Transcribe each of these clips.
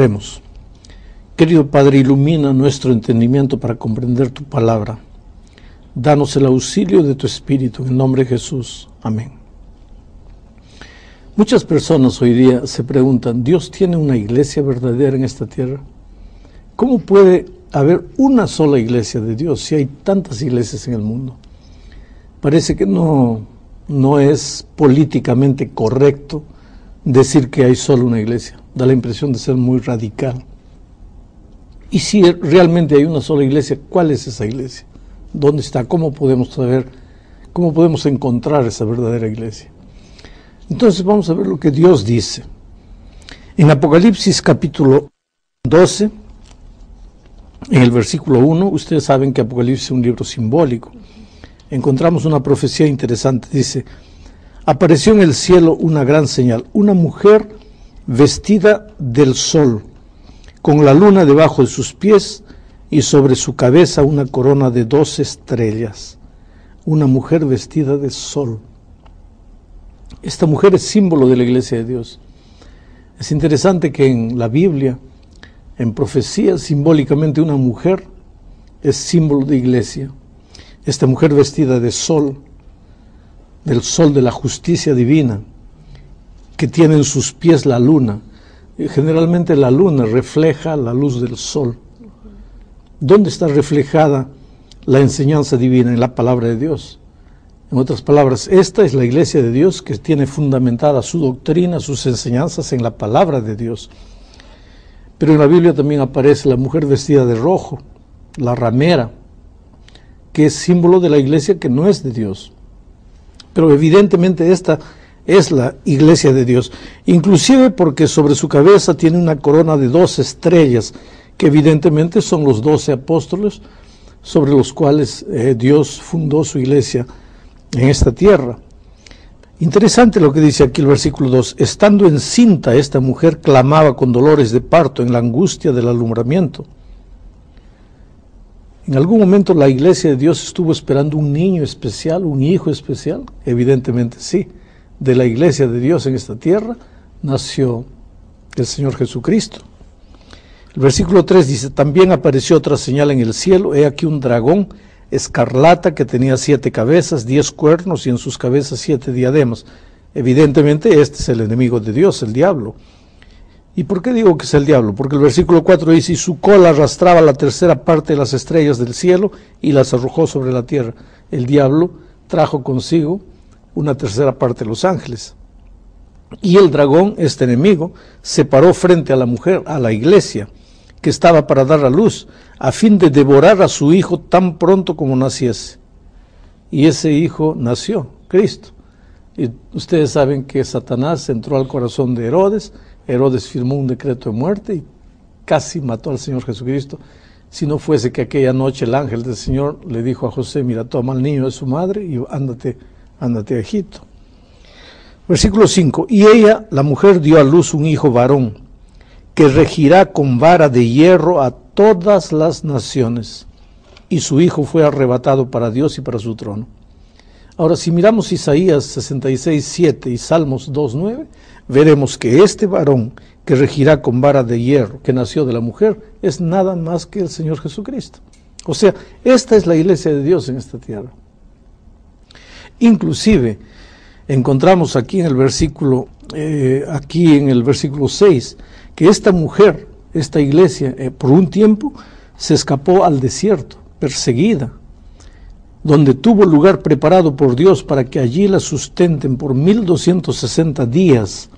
Oremos. Querido Padre, ilumina nuestro entendimiento para comprender tu palabra. Danos el auxilio de tu Espíritu, en el nombre de Jesús. Amén. Muchas personas hoy día se preguntan, ¿Dios tiene una iglesia verdadera en esta tierra? ¿Cómo puede haber una sola iglesia de Dios si hay tantas iglesias en el mundo? Parece que no es políticamente correcto decir que hay solo una iglesia. Da la impresión de ser muy radical. Y si realmente hay una sola iglesia, ¿cuál es esa iglesia? ¿Dónde está? ¿Cómo podemos saber? ¿Cómo podemos encontrar esa verdadera iglesia? Entonces vamos a ver lo que Dios dice. En Apocalipsis capítulo 12, en el versículo 1, ustedes saben que Apocalipsis es un libro simbólico. Encontramos una profecía interesante. Dice, apareció en el cielo una gran señal, una mujer vestida del sol, con la luna debajo de sus pies y sobre su cabeza una corona de 12 estrellas. Una mujer vestida de sol. Esta mujer es símbolo de la iglesia de Dios. Es interesante que en la Biblia, en profecías, simbólicamente una mujer es símbolo de iglesia. Esta mujer vestida de sol, del sol de la justicia divina, que tiene en sus pies la luna. Generalmente la luna refleja la luz del sol. ¿Dónde está reflejada la enseñanza divina? En la palabra de Dios. En otras palabras, esta es la iglesia de Dios que tiene fundamentada su doctrina, sus enseñanzas en la palabra de Dios. Pero en la Biblia también aparece la mujer vestida de rojo, la ramera, que es símbolo de la iglesia que no es de Dios. Pero evidentemente esta es la iglesia de Dios, inclusive porque sobre su cabeza tiene una corona de 12 estrellas, que evidentemente son los 12 apóstoles sobre los cuales Dios fundó su iglesia en esta tierra. Interesante lo que dice aquí el versículo 2. Estando encinta, esta mujer clamaba con dolores de parto en la angustia del alumbramiento. ¿En algún momento la iglesia de Dios estuvo esperando un niño especial, un hijo especial? Evidentemente sí. De la iglesia de Dios en esta tierra nació el Señor Jesucristo. El versículo 3 dice, también apareció otra señal en el cielo, he aquí un dragón escarlata que tenía 7 cabezas, 10 cuernos y en sus cabezas 7 diademas. Evidentemente este es el enemigo de Dios, el diablo. ¿Y por qué digo que es el diablo? Porque el versículo 4 dice, y su cola arrastraba la tercera parte de las estrellas del cielo y las arrojó sobre la tierra. El diablo trajo consigo una tercera parte de los ángeles. Y el dragón, este enemigo, se paró frente a la mujer, a la iglesia, que estaba para dar a luz, a fin de devorar a su hijo tan pronto como naciese. Y ese hijo nació, Cristo. Y ustedes saben que Satanás entró al corazón de Herodes. Herodes firmó un decreto de muerte y casi mató al Señor Jesucristo. Si no fuese que aquella noche el ángel del Señor le dijo a José, mira, toma al niño de su madre y ándate a Egipto. Versículo 5, y ella, la mujer, dio a luz un hijo varón, que regirá con vara de hierro a todas las naciones, y su hijo fue arrebatado para Dios y para su trono. Ahora, si miramos Isaías 66:7 y Salmos 2:9, veremos que este varón que regirá con vara de hierro, que nació de la mujer, es nada más que el Señor Jesucristo. O sea, esta es la iglesia de Dios en esta tierra. Inclusive, encontramos aquí en el versículo 6, que esta mujer, esta iglesia, por un tiempo, se escapó al desierto, perseguida, donde tuvo lugar preparado por Dios para que allí la sustenten por 1260 días.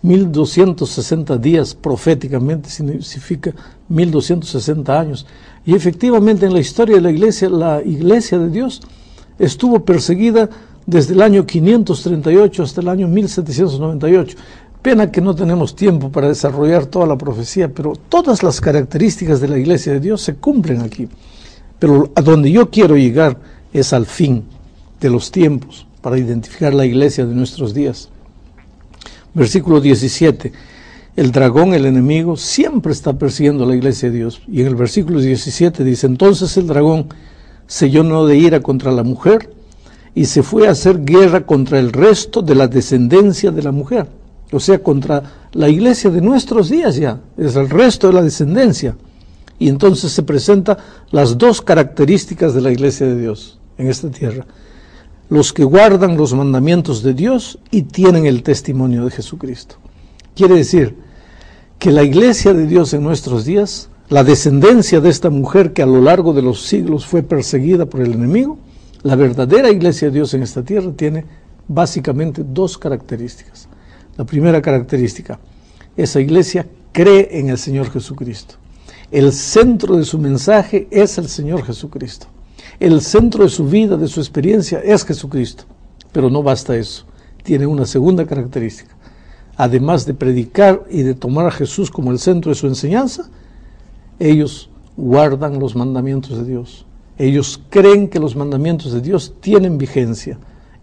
1260 días proféticamente significa 1260 años. Y efectivamente en la historia de la iglesia de Dios estuvo perseguida desde el año 538 hasta el año 1798. Pena que no tenemos tiempo para desarrollar toda la profecía, pero todas las características de la iglesia de Dios se cumplen aquí. Pero a donde yo quiero llegar es al fin de los tiempos, para identificar la iglesia de nuestros días. Versículo 17, el dragón, el enemigo, siempre está persiguiendo a la iglesia de Dios. Y en el versículo 17 dice, entonces el dragón se llenó de ira contra la mujer y se fue a hacer guerra contra el resto de la descendencia de la mujer. o sea, contra la iglesia de nuestros días ya, es el resto de la descendencia. Y entonces se presentan las dos características de la iglesia de Dios en esta tierra: los que guardan los mandamientos de Dios y tienen el testimonio de Jesucristo. Quiere decir que la iglesia de Dios en nuestros días, la descendencia de esta mujer que a lo largo de los siglos fue perseguida por el enemigo, la verdadera iglesia de Dios en esta tierra tiene básicamente dos características. La primera característica: esa iglesia cree en el Señor Jesucristo. El centro de su mensaje es el Señor Jesucristo. El centro de su vida, de su experiencia, es Jesucristo. Pero no basta eso. Tiene una segunda característica. Además de predicar y de tomar a Jesús como el centro de su enseñanza, ellos guardan los mandamientos de Dios. Ellos creen que los mandamientos de Dios tienen vigencia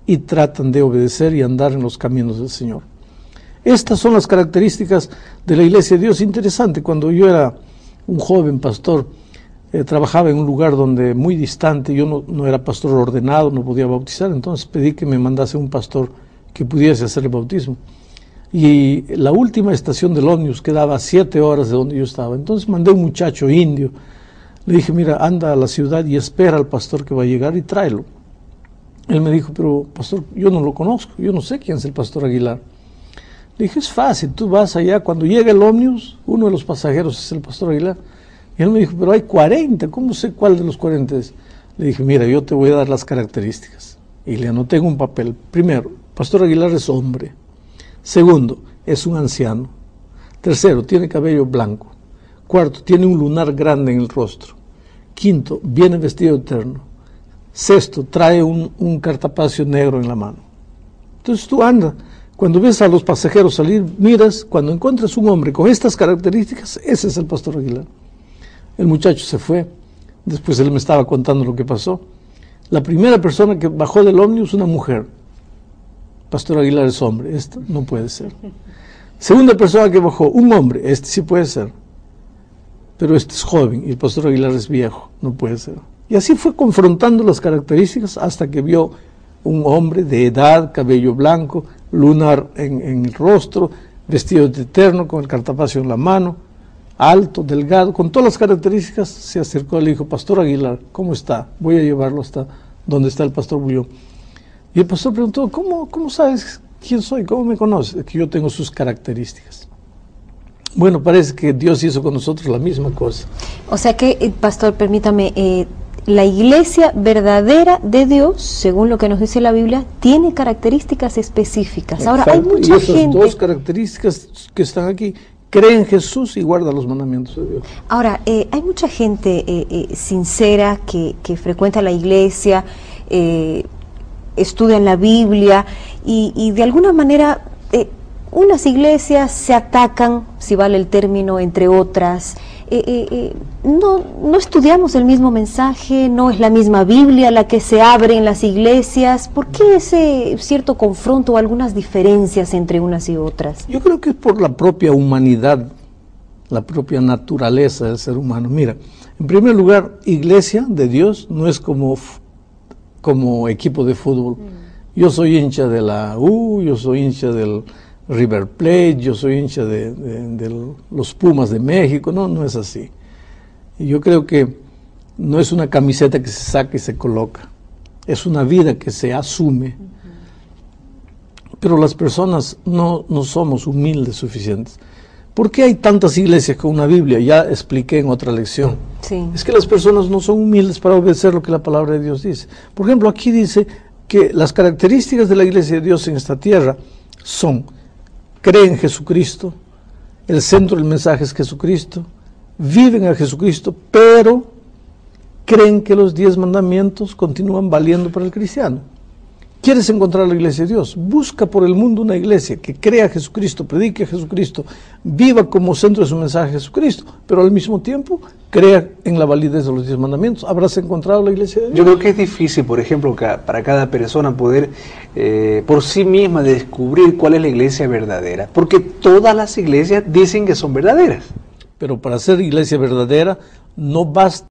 y tratan de obedecer y andar en los caminos del Señor. Estas son las características de la iglesia de Dios. Interesante, cuando yo era un joven pastor, trabajaba en un lugar donde muy distante, yo no era pastor ordenado, no podía bautizar, entonces pedí que me mandase un pastor que pudiese hacer el bautismo. Y la última estación del ómnibus quedaba a 7 horas de donde yo estaba, entonces mandé a un muchacho indio, le dije: mira, anda a la ciudad y espera al pastor que va a llegar y tráelo. Él me dijo: pero pastor, yo no lo conozco, yo no sé quién es el pastor Aguilar. Le dije: es fácil, tú vas allá, cuando llega el ómnibus, uno de los pasajeros es el pastor Aguilar. Y él me dijo: pero hay 40, ¿cómo sé cuál de los 40 es? Le dije: mira, yo te voy a dar las características. Y le anoté en un papel. Primero, pastor Aguilar es hombre. Segundo, es un anciano. Tercero, tiene cabello blanco. Cuarto, tiene un lunar grande en el rostro. Quinto, viene vestido de terno. Sexto, trae un cartapacio negro en la mano. Entonces tú anda. Cuando ves a los pasajeros salir, miras, cuando encuentras un hombre con estas características, ese es el pastor Aguilar. El muchacho se fue. Después él me estaba contando lo que pasó. La primera persona que bajó del ómnibus, una mujer. Pastor Aguilar es hombre, esto no puede ser. Segunda persona que bajó, un hombre, este sí puede ser. Pero este es joven y el pastor Aguilar es viejo, no puede ser. Y así fue confrontando las características hasta que vio un hombre de edad, cabello blanco, lunar en el rostro, vestido de terno, con el cartapacio en la mano, alto, delgado, con todas las características. Se acercó y le dijo: pastor Aguilar, ¿cómo está? Voy a llevarlo hasta donde está el pastor Bullón. Y el pastor preguntó: ¿Cómo sabes quién soy? ¿Cómo me conoces? Que yo tengo sus características. Bueno, parece que Dios hizo con nosotros la misma cosa. O sea que, pastor, permítame, la iglesia verdadera de Dios, según lo que nos dice la Biblia, tiene características específicas. Exacto. Ahora, hay mucha gente... Y esas dos características que están aquí: cree en Jesús y guarda los mandamientos de Dios. Ahora, hay mucha gente sincera que frecuenta la iglesia, estudian la Biblia y de alguna manera unas iglesias se atacan, si vale el término, entre otras. No estudiamos el mismo mensaje, no es la misma Biblia la que se abre en las iglesias. ¿Por qué ese cierto confronto o algunas diferencias entre unas y otras? Yo creo que es por la propia humanidad, la propia naturaleza del ser humano. Mira, en primer lugar, iglesia de Dios no es como equipo de fútbol. Yo soy hincha de la U, yo soy hincha del River Plate, yo soy hincha de los Pumas de México. No es así. Y yo creo que no es una camiseta que se saca y se coloca, es una vida que se asume. Pero las personas no somos humildes suficientes. ¿Por qué hay tantas iglesias con una Biblia? Ya expliqué en otra lección. Sí. Es que las personas no son humildes para obedecer lo que la palabra de Dios dice. Por ejemplo, aquí dice que las características de la iglesia de Dios en esta tierra son: creen en Jesucristo, el centro del mensaje es Jesucristo, viven a Jesucristo, pero creen que los 10 mandamientos continúan valiendo para el cristiano. ¿Quieres encontrar la iglesia de Dios? Busca por el mundo una iglesia que crea a Jesucristo, predique a Jesucristo, viva como centro de su mensaje a Jesucristo, pero al mismo tiempo crea en la validez de los 10 mandamientos. ¿Habrás encontrado la iglesia de Dios? Yo creo que es difícil, por ejemplo, para cada persona poder por sí misma descubrir cuál es la iglesia verdadera, porque todas las iglesias dicen que son verdaderas. Pero para ser iglesia verdadera no basta